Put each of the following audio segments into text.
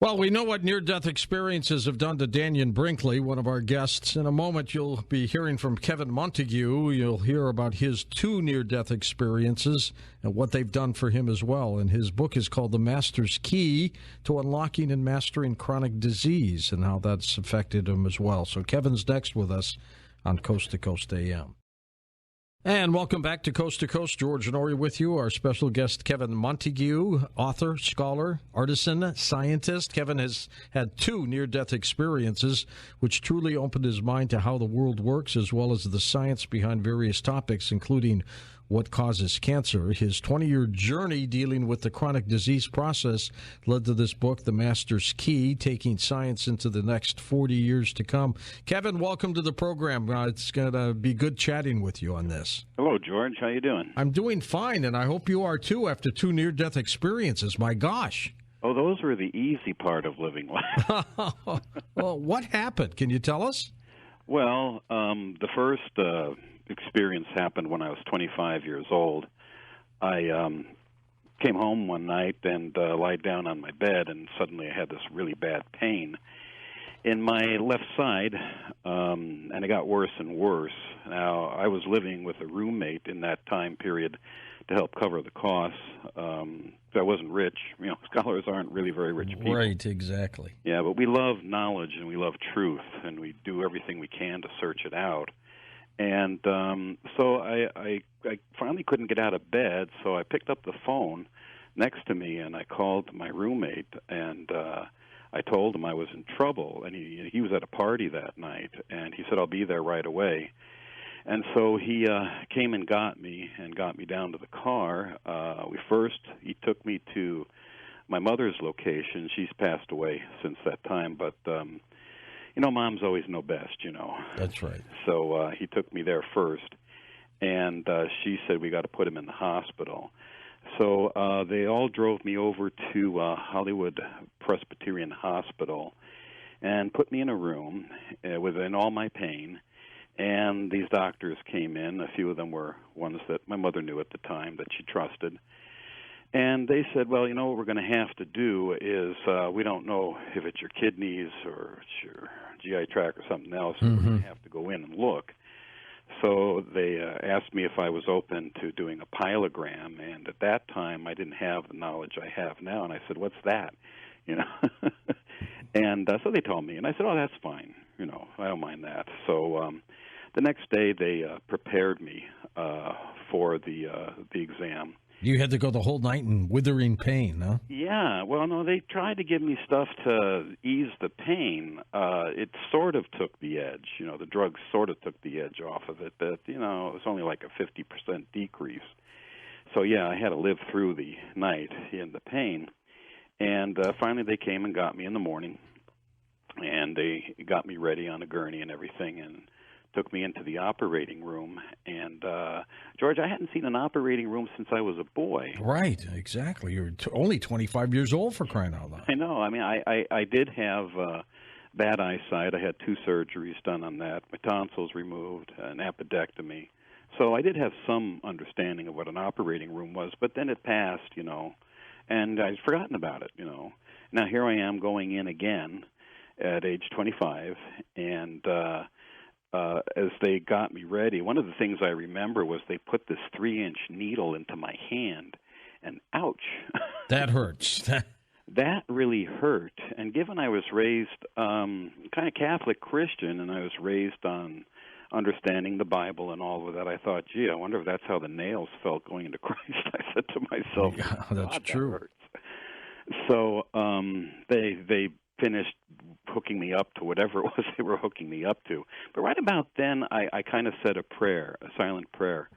Well, we know what near-death experiences have done to Daniel Brinkley, one of our guests. In a moment, you'll be hearing from Kevin Montague. You'll hear about his two near-death experiences and what they've done for him as well. And his book is called The Master's Key to Unlocking and Mastering Chronic Disease and how that's affected him as well. So Kevin's next with us on Coast to Coast AM. And welcome back to Coast. George Noory with you. Our special guest, Kevin Montague, author, scholar, artisan, scientist. Kevin has had two near-death experiences, which truly opened his mind to how the world works, as well as the science behind various topics, including what causes cancer. His 20-year journey dealing with the chronic disease process led to this book, The Master's Key, taking science into the next 40 years to come. Kevin, welcome to the program. It's going to be good chatting with you on this. Hello, George. How you doing? I'm doing fine, and I hope you are too after two near-death experiences. My gosh. Oh, those were the easy part of living life. Well, what happened? Can you tell us? Well, the first experience happened when I was 25 years old. I came home one night and lied down on my bed, and suddenly I had this really bad pain in my left side, and it got worse and worse. Now, I was living with a roommate in that time period to help cover the costs. I wasn't rich. You know, scholars aren't really very rich people. Right, exactly. Yeah, but we love knowledge and we love truth, and we do everything we can to search it out. And so I finally couldn't get out of bed, so I picked up the phone next to me, and I called my roommate, and I told him I was in trouble. And he was at a party that night, and he said, "I'll be there right away." And so he came and got me down to the car. He took me to my mother's location. She's passed away since that time, but you know, moms always know best, you know. That's right. So he took me there first, and she said, "We got to put him in the hospital." So they all drove me over to Hollywood Presbyterian Hospital and put me in a room within all my pain. And these doctors came in. A few of them were ones that my mother knew at the time that she trusted. And they said, "Well, you know, what we're going to have to do is we don't know if it's your kidneys or it's your GI tract or something else. So we're going to have to go in and look." So they asked me if I was open to doing a pyelogram. And at that time, I didn't have the knowledge I have now. And I said, "What's that?" You know. And so they told me. And I said, "Oh, that's fine. You know, I don't mind that." So the next day, they prepared me for the exam. You had to go the whole night in withering pain, huh? Yeah. Well, no, they tried to give me stuff to ease the pain. It sort of took the edge. You know, the drugs sort of took the edge off of it. But, you know, it was only like a 50% decrease. So, yeah, I had to live through the night in the pain. And finally they came and got me in the morning. And they got me ready on a gurney and everything and took me into the operating room. And, George, I hadn't seen an operating room since I was a boy. Right, exactly. You're only 25 years old, for crying out loud. I know. I mean, I did have bad eyesight. I had 2 surgeries done on that. My tonsils removed, an appendectomy. So I did have some understanding of what an operating room was, but then it passed, you know, and I'd forgotten about it, you know. Now here I am going in again at age 25, and as they got me ready, one of the things I remember was they put this 3-inch needle into my hand, and ouch. That hurts. That really hurt. And given I was raised kind of Catholic Christian, and I was raised on understanding the Bible and all of that, I thought, gee, I wonder if that's how the nails felt going into Christ. I said to myself, yeah, that's true. That hurts. So they finished hooking me up to whatever it was they were hooking me up to. But right about then, I kind of said a prayer, a silent prayer,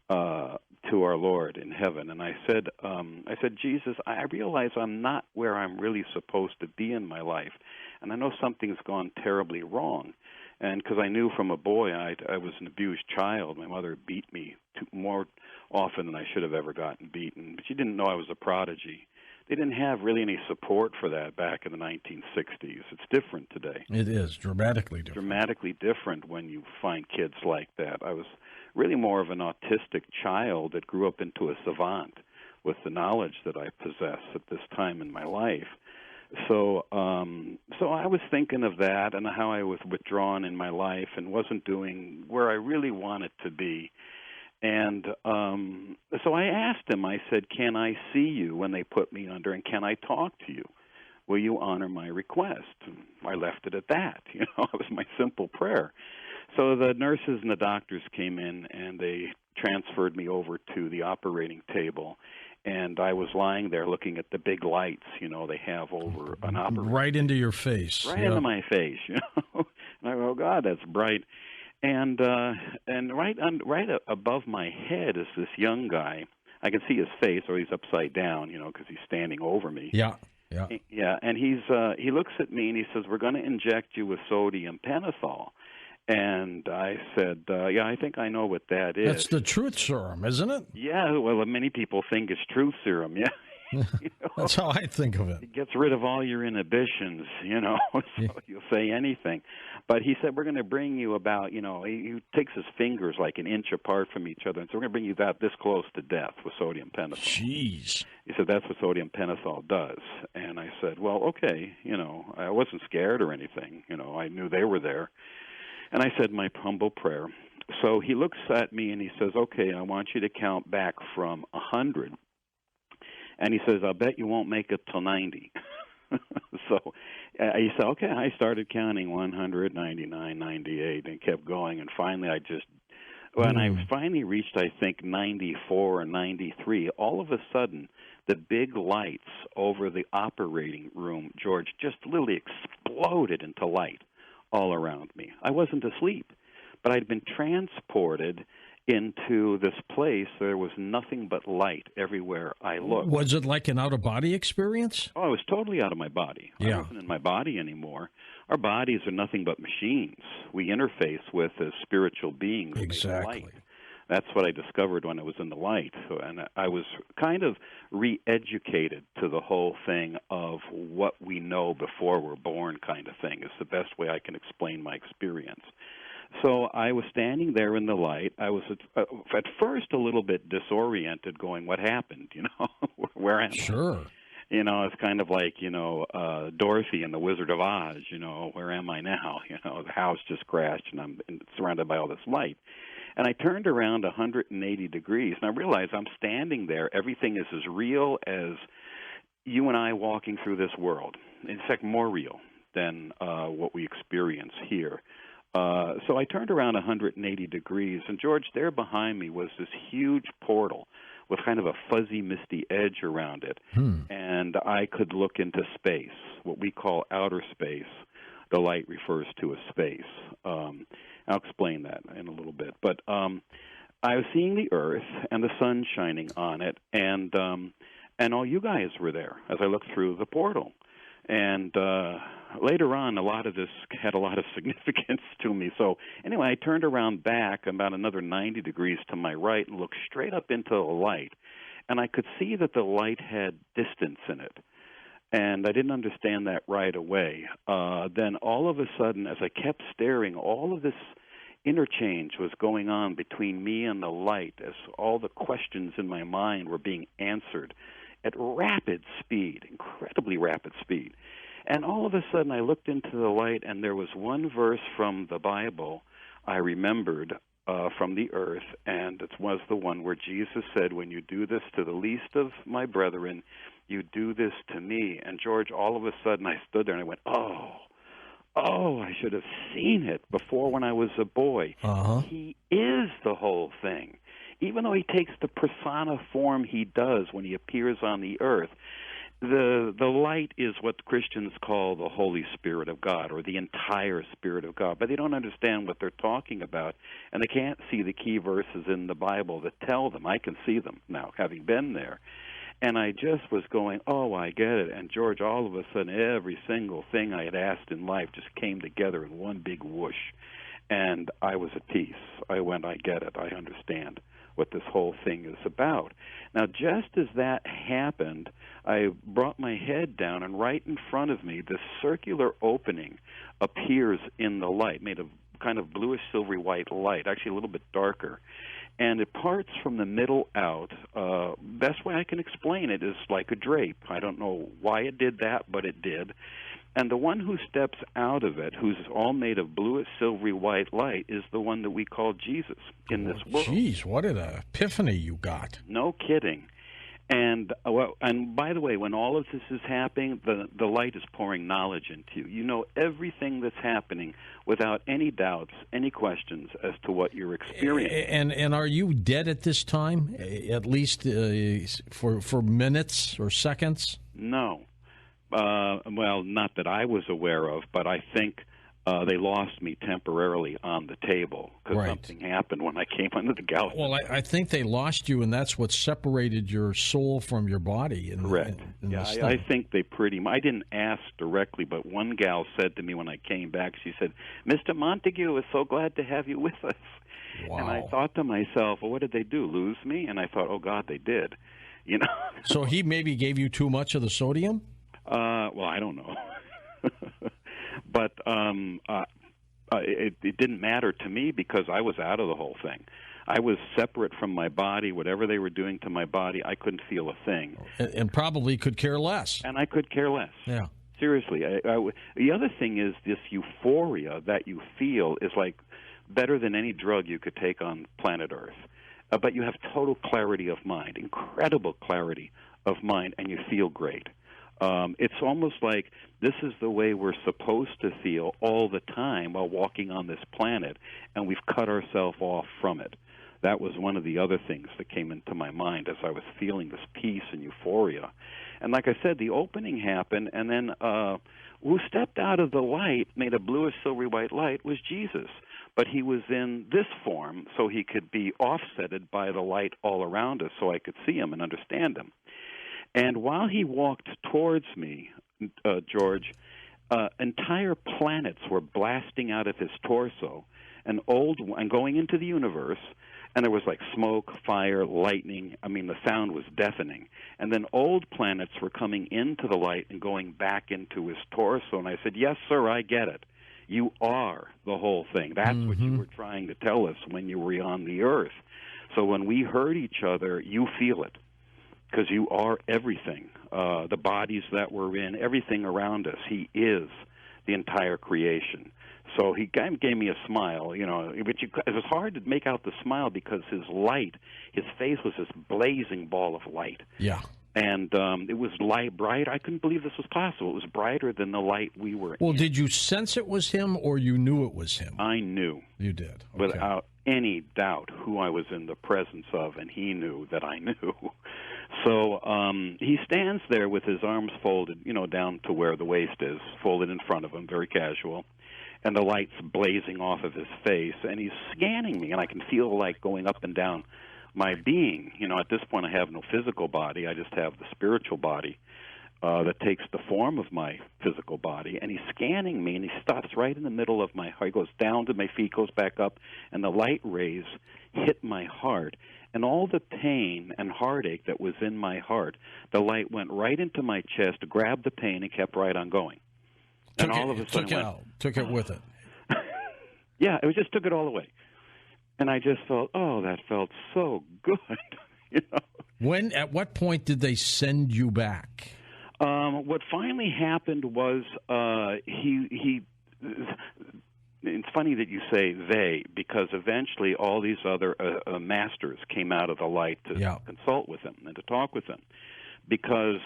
to our Lord in heaven. And I said, Jesus, I realize I'm not where I'm really supposed to be in my life. And I know something's gone terribly wrong. And because I knew from a boy I was an abused child. My mother beat me more often than I should have ever gotten beaten. But she didn't know I was a prodigy. They didn't have really any support for that back in the 1960s. It's different today. It is dramatically different. Dramatically different when you find kids like that. I was really more of an autistic child that grew up into a savant with the knowledge that I possess at this time in my life. So I was thinking of that and how I was withdrawn in my life and wasn't doing where I really wanted to be. And so I asked him, I said, can I see you when they put me under, and can I talk to you? Will you honor my request? And I left it at that. You know, it was my simple prayer. So the nurses and the doctors came in, and they transferred me over to the operating table. And I was lying there looking at the big lights, you know, they have over an operating. Right into your face. Right into my face, you know. And I go, oh, God, that's bright. And right above my head is this young guy. I can see his face, or he's upside down, you know, because he's standing over me. Yeah. Yeah, and he looks at me and he says, we're going to inject you with sodium pentothal. And I said, yeah, I think I know what that is. That's the truth serum, isn't it? Yeah, well, many people think it's truth serum, yeah. You know, that's how I think of it. It gets rid of all your inhibitions, you know, so you'll say anything. But he said, we're going to bring you about, you know, he takes his fingers like an inch apart from each other, and so we're going to bring you that this close to death with sodium pentothal. Jeez. He said, that's what sodium pentothal does. And I said, well, okay, you know, I wasn't scared or anything. You know, I knew they were there. And I said my humble prayer. So he looks at me and he says, okay, I want you to count back from 100. And he says, I'll bet you won't make it till 90. So he said, okay. I started counting 199, 98, and kept going. And finally, when I finally reached, I think, 94 or 93, all of a sudden, the big lights over the operating room, George, just literally exploded into light all around me. I wasn't asleep, but I'd been transported into this place. There was nothing but light everywhere I looked. Was it like an out-of-body experience? Oh, I was totally out of my body. Yeah. I wasn't in my body anymore. Our bodies are nothing but machines. We interface with as spiritual beings. Exactly. Light. That's what I discovered when I was in the light. And I was kind of re-educated to the whole thing of what we know before we're born kind of thing. Is the best way I can explain my experience. So I was standing there in the light. I was at first a little bit disoriented, going, what happened? You know, where am I? Sure. You know, it's kind of like, you know, Dorothy in The Wizard of Oz, you know, where am I now? You know, the house just crashed and I'm surrounded by all this light. And I turned around 180 degrees, and I realized I'm standing there. Everything is as real as you and I walking through this world. In fact, more real than what we experience here. So I turned around 180 degrees, and George, there behind me was this huge portal with kind of a fuzzy, misty edge around it. And I could look into space, what we call outer space. The light refers to as space. I'll explain that in a little bit. But I was seeing the Earth and the sun shining on it, and all you guys were there as I looked through the portal. And later on, a lot of this had a lot of significance to me. So anyway, I turned around back about another 90 degrees to my right and looked straight up into the light. And I could see that the light had distance in it. And I didn't understand that right away. Then all of a sudden, as I kept staring, all of this interchange was going on between me and the light as all the questions in my mind were being answered at rapid speed, incredibly rapid speed. And all of a sudden I looked into the light, and there was one verse from the Bible I remembered from the earth, and it was the one where Jesus said, when you do this to the least of my brethren, you do this to me. And George, all of a sudden I stood there and I went, oh, I should have seen it before when I was a boy. He is the whole thing. Even though he takes the persona form he does when he appears on the earth, the light is what Christians call the Holy Spirit of God, or the entire Spirit of God. But they don't understand what they're talking about, and they can't see the key verses in the Bible that tell them. I can see them now, having been there. And I just was going, oh, I get it. And George, all of a sudden, every single thing I had asked in life just came together in one big whoosh. And I was at peace. I went, I get it. I understand what this whole thing is about. Now, just as that happened, I brought my head down, and right in front of me, this circular opening appears in the light, made of kind of bluish silvery white light, actually a little bit darker. and it parts from the middle out. Best way I can explain it is like a drape. I don't know why it did that, but it did. And the one who steps out of it, who's all made of bluish, silvery white light, is the one that we call Jesus in this world. Geez, what an epiphany you got. No kidding. And by the way, when all of this is happening, the light is pouring knowledge into you. You know everything that's happening without any doubts, any questions as to what you're experiencing. And are you dead at this time, at least for minutes or seconds? No. Well, not that I was aware of, but I think they lost me temporarily on the table because something happened when I came under the galaxy. Well, I think they lost you, and that's what separated your soul from your body. Correct. I think they pretty much. I didn't ask directly, but one gal said to me when I came back, she said, "Mr. Montague is so glad to have you with us." Wow. And I thought to myself, well, what did they do, lose me? And I thought, oh, God, they did. You know. So he maybe gave you too much of the sodium? Well, I don't know. But it didn't matter to me because I was out of the whole thing. I was separate from my body. Whatever they were doing to my body, I couldn't feel a thing. And probably could care less. And I could care less. Yeah. Seriously. The other thing is this euphoria that you feel is like better than any drug you could take on planet Earth. But you have total clarity of mind, incredible clarity of mind, and you feel great. It's almost like this is the way we're supposed to feel all the time while walking on this planet, and we've cut ourselves off from it. That was one of the other things that came into my mind as I was feeling this peace and euphoria. And like I said, the opening happened, and then who stepped out of the light, made a bluish, silvery white light, was Jesus. But he was in this form, so he could be offsetted by the light all around us, so I could see him and understand him. And while he walked towards me, George, entire planets were blasting out of his torso and going into the universe, and there was like smoke, fire, lightning. I mean, the sound was deafening. And then old planets were coming into the light and going back into his torso. And I said, yes, sir, I get it. You are the whole thing. That's what you were trying to tell us when you were on the earth. So when we hurt each other, you feel it. Because you are everything, the bodies that we're in, everything around us. He is the entire creation. So he gave me a smile, you know, but it was hard to make out the smile because his light, his face was this blazing ball of light. Yeah. And it was bright. I couldn't believe this was possible. It was brighter than the light we were in. Well, did you sense it was him or you knew it was him? I knew. You did? Okay. Without any doubt who I was in the presence of, and he knew that I knew. So he stands there with his arms folded, you know, down to where the waist is, folded in front of him, very casual, and the light's blazing off of his face, and he's scanning me, and I can feel like going up and down my being. You know, at this point I have no physical body, I just have the spiritual body that takes the form of my physical body, and he's scanning me, and he stops right in the middle of my heart. He goes down to my feet, goes back up, and the light rays hit my heart. And all the pain and heartache that was in my heart, the light went right into my chest, grabbed the pain, and kept right on going. And all of a sudden took it with it. Yeah, it just took it all away. And I just felt, oh, that felt so good. You know? At what point did they send you back? What finally happened was he. It's funny that you say they, because eventually all these other masters came out of the light to consult with him and to talk with him, because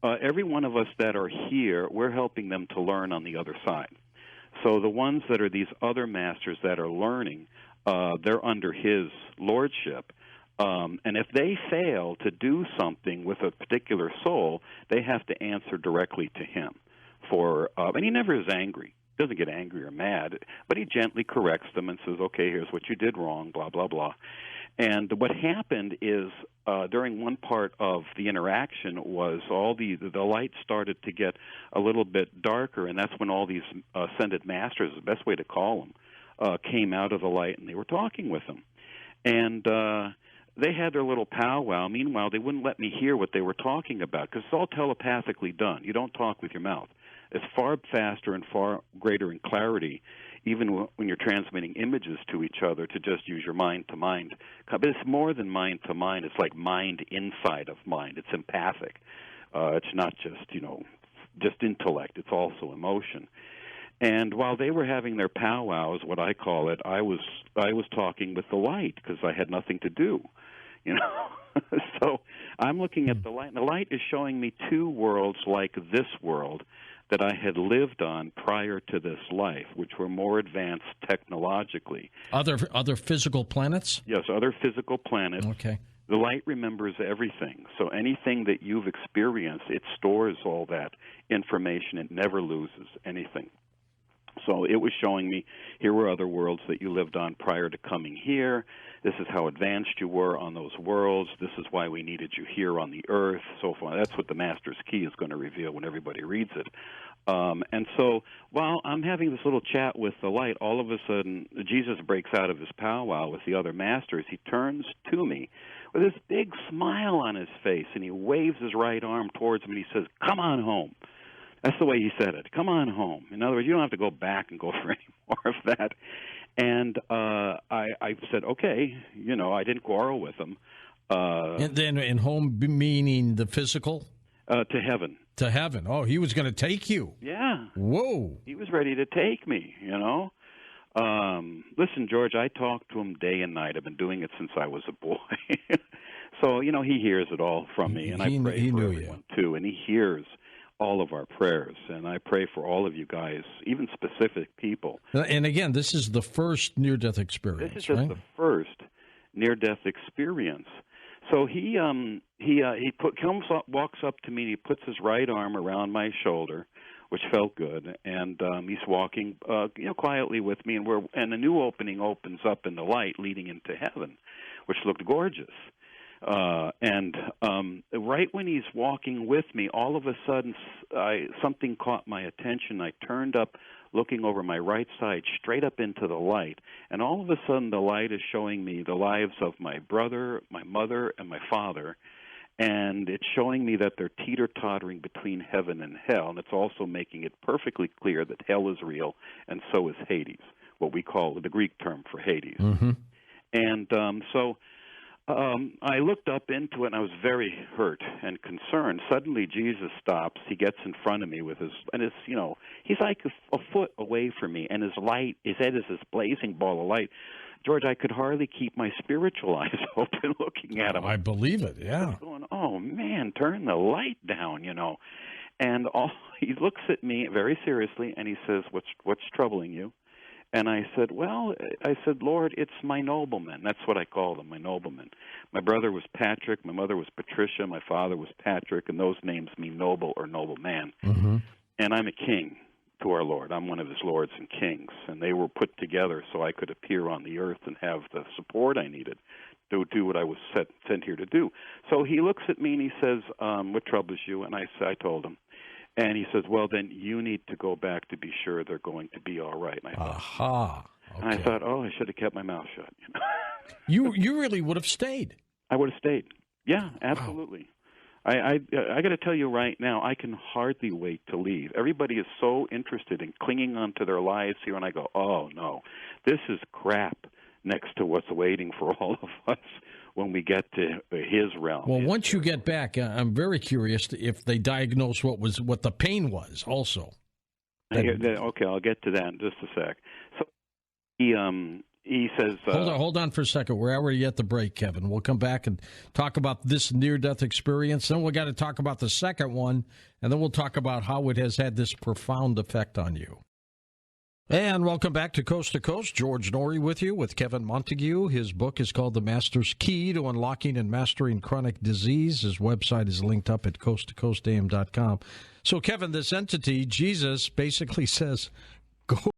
every one of us that are here, we're helping them to learn on the other side. So the ones that are these other masters that are learning, they're under his lordship. And if they fail to do something with a particular soul, they have to answer directly to him. And he never is angry. Doesn't get angry or mad, but he gently corrects them and says, okay, here's what you did wrong, blah, blah, blah. And what happened is during one part of the interaction was all the light started to get a little bit darker, and that's when all these ascended masters, the best way to call them, came out of the light, and they were talking with him. And they had their little powwow. Meanwhile, they wouldn't let me hear what they were talking about because it's all telepathically done. You don't talk with your mouth. It's far faster and far greater in clarity, even when you're transmitting images to each other, to just use your mind-to-mind. But it's more than mind-to-mind. It's like mind inside of mind. It's empathic. It's not just intellect. It's also emotion. And while they were having their powwows, what I call it, I was talking with the light because I had nothing to do, So I'm looking at the light, and the light is showing me two worlds like this world that I had lived on prior to this life, which were more advanced technologically. Other physical planets? Yes, other physical planets. Okay. The light remembers everything. So anything that you've experienced, it stores all that information. It never loses anything. So it was showing me here were other worlds that you lived on prior to coming here. This is how advanced you were on those worlds. This is why we needed you here on the earth, so forth. That's what the Master's Key is going to reveal when everybody reads it. And so while I'm having this little chat with the light, all of a sudden Jesus breaks out of his powwow with the other masters. He turns to me with this big smile on his face, and he waves his right arm towards me, and he says, "Come on home." That's the way he said it. Come on home. In other words, you don't have to go back and go for any more of that. And I said, okay. I didn't quarrel with him. And then in home meaning the physical? To heaven. To heaven. Oh, he was going to take you. Yeah. Whoa. He was ready to take me, Listen, George, I talk to him day and night. I've been doing it since I was a boy. So, he hears it all from me. And I pray for everyone, too. And he hears all of our prayers, and I pray for all of you guys, even specific people. And again, this is the first near-death experience. This is just the first near-death experience. So he walks up to me, and he puts his right arm around my shoulder, which felt good, and he's walking quietly with me, and a new opening opens up in the light leading into heaven, which looked gorgeous. And right when he's walking with me, all of a sudden something caught my attention. I turned up, looking over my right side, straight up into the light. And all of a sudden the light is showing me the lives of my brother, my mother, and my father. And it's showing me that they're teeter-tottering between heaven and hell. And it's also making it perfectly clear that hell is real, and so is Hades, what we call the Greek term for Hades. Mm-hmm. And I looked up into it, and I was very hurt and concerned. Suddenly, Jesus stops. He gets in front of me with he's like a foot away from me, and his head is this blazing ball of light. George, I could hardly keep my spiritual eyes open looking at him. I believe it, yeah. I was going, oh, man, turn the light down, And he looks at me very seriously, and he says, what's troubling you? And I said, Lord, it's my noblemen. That's what I call them, my noblemen. My brother was Patrick, my mother was Patricia, my father was Patrick, and those names mean noble or noble man. Mm-hmm. And I'm a king to our Lord. I'm one of his lords and kings, and they were put together so I could appear on the earth and have the support I needed to do what I was sent here to do. So he looks at me and he says, what troubles you? And I told him. And he says, well, then you need to go back to be sure they're going to be all right. And I thought, aha. Okay. And I thought, I should have kept my mouth shut. You really would have stayed. I would have stayed. Yeah, absolutely. Wow. I got to tell you right now, I can hardly wait to leave. Everybody is so interested in clinging on to their lives here, and I go, oh, no, this is crap next to what's waiting for all of us when we get to his realm. Well, once you get back, I'm very curious if they diagnose what the pain was also. Okay, I'll get to that in just a sec. So he says... Hold on for a second. We're already at the break, Kevin. We'll come back and talk about this near-death experience. Then we got to talk about the second one, and then we'll talk about how it has had this profound effect on you. And welcome back to Coast. George Noory with you with Kevin Montague. His book is called The Master's Key to Unlocking and Mastering Chronic Disease. His website is linked up at coasttocoastam.com. So, Kevin, this entity, Jesus, basically says, go